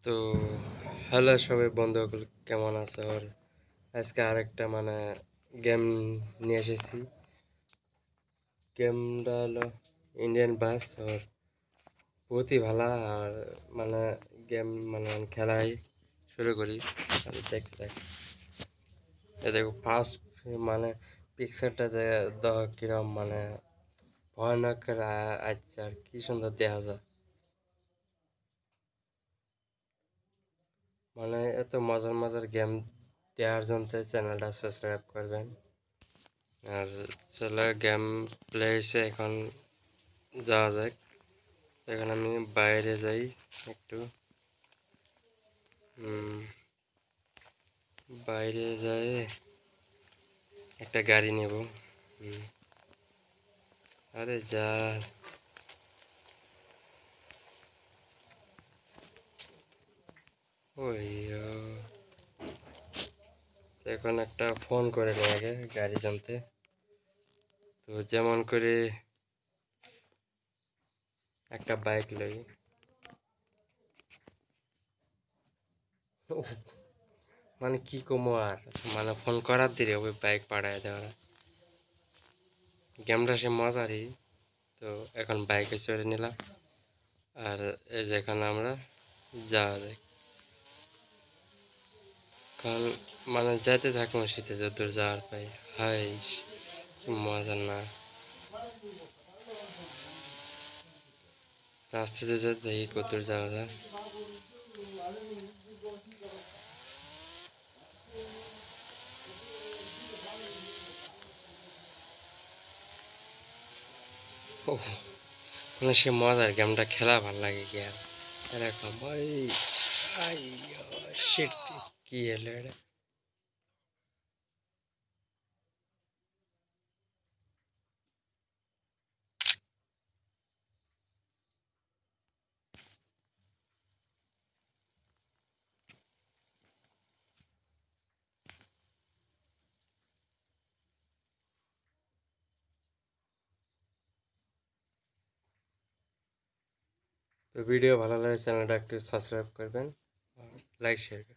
তো হ্যালো সবাই বন্ধুসকল, কেমন আছো? আর আজকে আরেকটা গেম নিয়ে এসেছি। গেমটা হলো ইন্ডিয়ান বাস। আর বহুতই ভালো। আর মানে গেম খেলাই শুরু করি। আর দেখতে থাক। এ দেখো ফার্স্ট পিকচারটা দেখো কিরম ভয়ানক আচ্ছা, আর কি সুন্দর দেখা যায়। এত মজার মজার গেম দেওয়ার জন্য চ্যানেলটা সাবস্ক্রাইব করবেন। আর চলো গেম প্লে এসে এখন যাওয়া যাক। এখন আমি বাইরে যাই একটু। বাইরে যাই, একটা গাড়ি নেব। আরে যা, ওই এখন একটা ফোন করে নিয়ে আগে গাড়ি জানতে। তো যেমন করে একটা বাইক লই। কি কমো আর ফোন করার দিলে ওই বাইক পাঠায় দেওয়া। গেমটা সে মজারই। তো এখন বাইকে চড়ে নিলাম। আর এই যেখানে আমরা যাওয়া যায়, কারণ যাইতে থাকবো শীতে যতদূর যাওয়ার পাই। হাই কি মজা না! রাস্তাতে যেতে দেখি কতদূর যাওয়া যায়। সে মজার গেমটা খেলা ভাল লাগে কি আর এরকম ওই শিট, কি এলো এটা? তো ভিডিও ভালো লাগে চ্যানেলটা একটু সাবস্ক্রাইব করবেন, লাইক শেয়ার করবেন।